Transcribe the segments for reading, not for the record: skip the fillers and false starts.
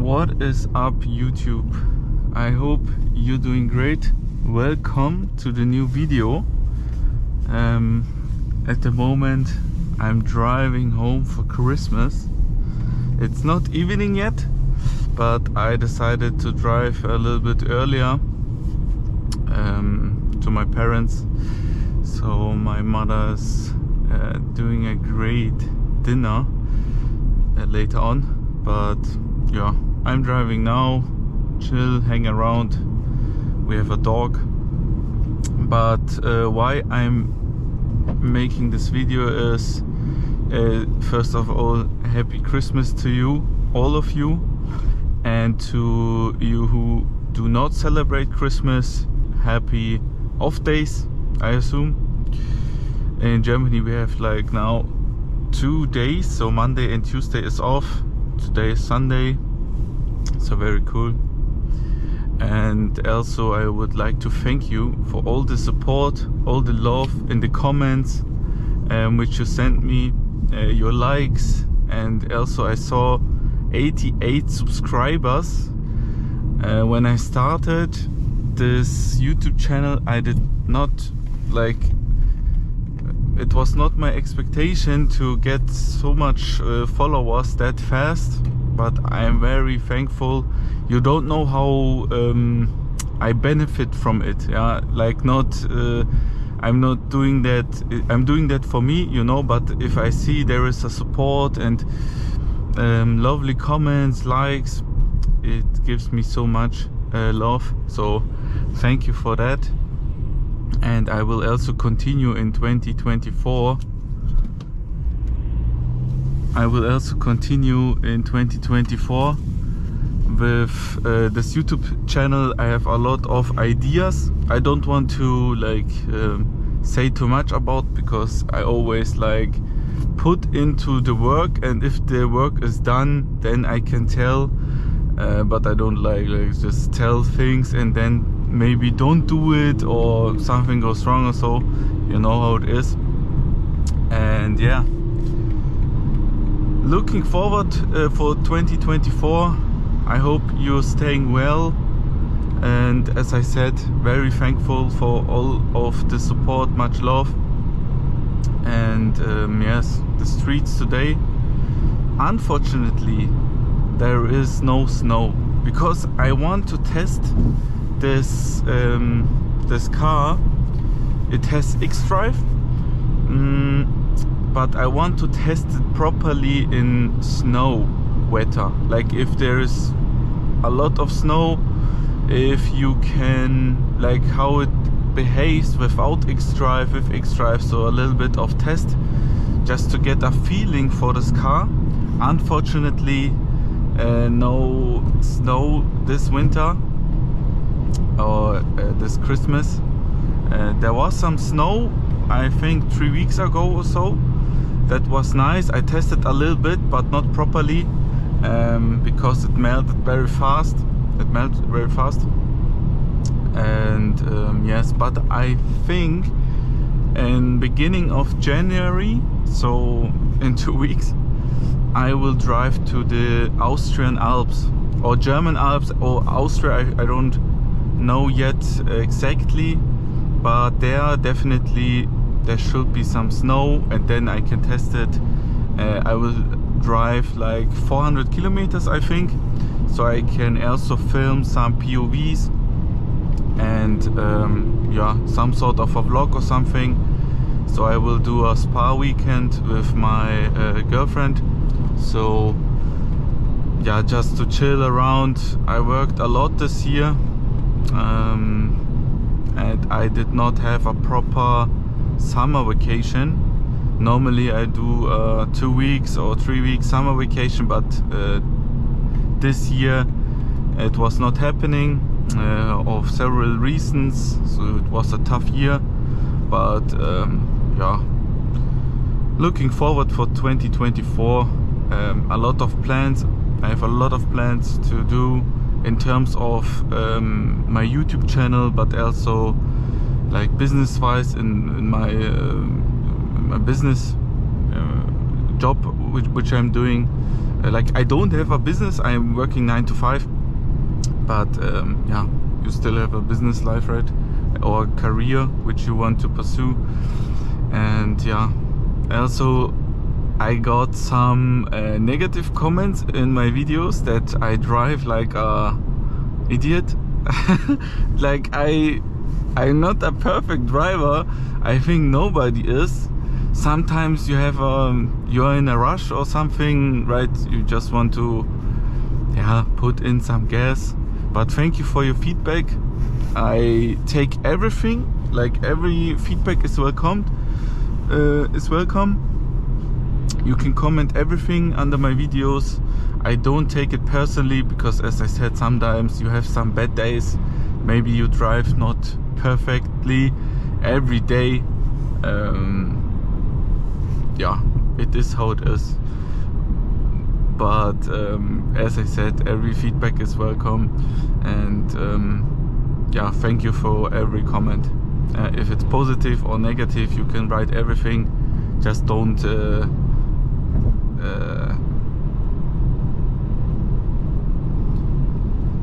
What is up, YouTube? I hope you're doing great. Welcome to the new video. At the moment I'm driving home for Christmas. It's not evening yet, but I decided to drive a little bit earlier to my parents. So my mother's doing a great dinner later on, but yeah, I'm driving now, chill, hang around. We have a dog. But why I'm making this video is first of all, happy Christmas to you, all of you, and to you who do not celebrate Christmas, happy off days, I assume. In Germany we have like now 2 days, so Monday and Tuesday is off. Today is Sunday, so very cool. And also I would like to thank you for all the support, all the love in the comments which you sent me, your likes, and also I saw 88 subscribers. When I started this YouTube channel, I did not it was not my expectation to get so much followers that fast, but I am very thankful. You don't know how I benefit from it. Yeah, like I'm not doing that. I'm doing that for me, you know. But if I see there is a support and lovely comments, likes, it gives me so much love. So thank you for that. And I will also continue in 2024. I will also continue in 2024 with this YouTube channel. I have a lot of ideas. I don't want to say too much about, because I always put into the work, and if the work is done, then I can tell. But I don't just tell things and then maybe don't do it, or something goes wrong or so. You know how it is. And yeah, looking forward for 2024. I hope you're staying well, and as I said, very thankful for all of the support. Much love. And yes, the streets today, unfortunately there is no snow, because I want to test this this car. It has xDrive, but I want to test it properly in snow weather. Like if there is a lot of snow, if you can, how it behaves without xDrive, with xDrive. So a little bit of test, just to get a feeling for this car. Unfortunately, no snow this winter or this Christmas. There was some snow, I think 3 weeks ago or so. That was nice. I tested a little bit, but not properly, because it melted very fast. And yes, but I think in beginning of January, so in 2 weeks, I will drive to the Austrian Alps, or German Alps, or Austria. I don't know yet exactly, but there should be some snow, and then I can test it. I will drive 400 kilometers, I think, so I can also film some POVs and yeah, some sort of a vlog or something. So I will do a spa weekend with my girlfriend. So yeah, just to chill around. I worked a lot this year, and I did not have a proper summer vacation. Normally I do 2 weeks or 3 weeks summer vacation, but this year it was not happening of several reasons. So it was a tough year, but yeah, looking forward for 2024. A lot of plans. I have a lot of plans to do in terms of my YouTube channel, but also business wise in my my business job which I'm doing. like I don't have a business. I'm working 9 to 5, but yeah, you still have a business life, right? Or career which you want to pursue. And yeah, also I got some negative comments in my videos that I drive like a idiot. Like I'm not a perfect driver. I think nobody is. Sometimes you have you're in a rush or something, right? You just want to, yeah, put in some gas. But thank you for your feedback. I take everything. Like every feedback is welcomed. You can comment everything under my videos. I don't take it personally because, as I said, sometimes you have some bad days. Maybe you drive not perfectly every day. Yeah, it is how it is. But as I said, every feedback is welcome. And yeah, thank you for every comment. If it's positive or negative, you can write everything. Just don't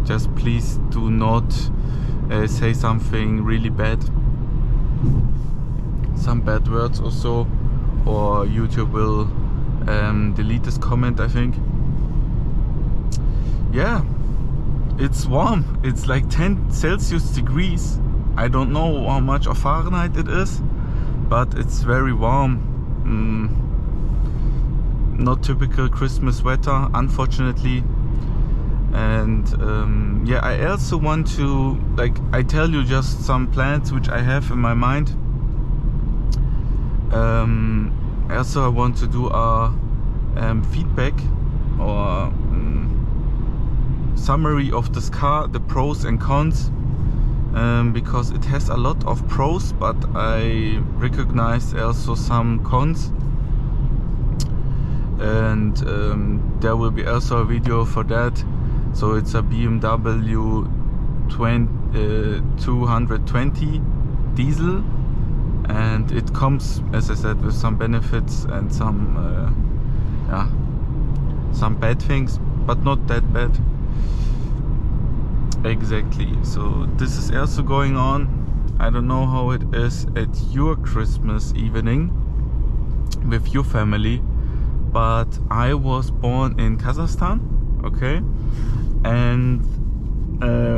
just please do not say something really bad, some bad words or so, or YouTube will delete this comment, I think. Yeah, it's warm. It's like 10 Celsius degrees. I don't know how much of Fahrenheit it is, but it's very warm. Not typical Christmas weather, unfortunately. And yeah, I also want to, like, I tell you just some plans which I have in my mind. Also I want to do a feedback or summary of this car, the pros and cons, because it has a lot of pros, but I recognize also some cons. And there will be also a video for that. So it's a BMW 220 diesel, and it comes, as I said, with some benefits and some yeah, some bad things, but not that bad. Exactly. So this is also going on. I don't know how it is at your Christmas evening with your family, but I was born in Kazakhstan, okay, and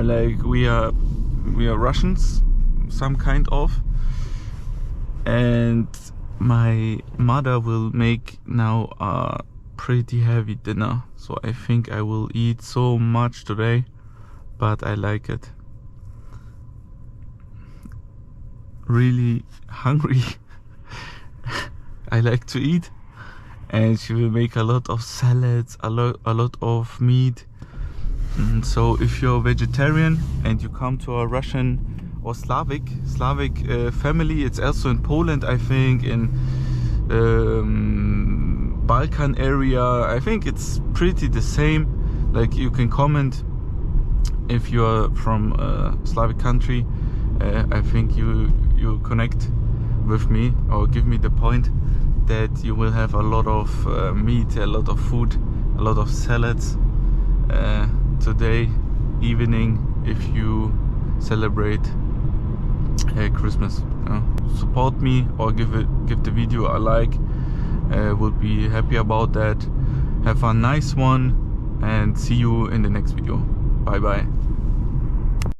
like we are Russians, some kind of, and my mother will make now a pretty heavy dinner, so I think I will eat so much today, but I like it. Really hungry. I like to eat, and she will make a lot of salads, a lot of meat. So if you're vegetarian and you come to a Russian or Slavic family, it's also in Poland, I think, in Balkan area, I think it's pretty the same. Like, you can comment if you are from a Slavic country. I think you connect with me or give me the point that you will have a lot of meat, a lot of food, a lot of salads today evening if you celebrate Christmas. Support me or give the video a like. Would be happy about that. Have a nice one and see you in the next video. Bye bye.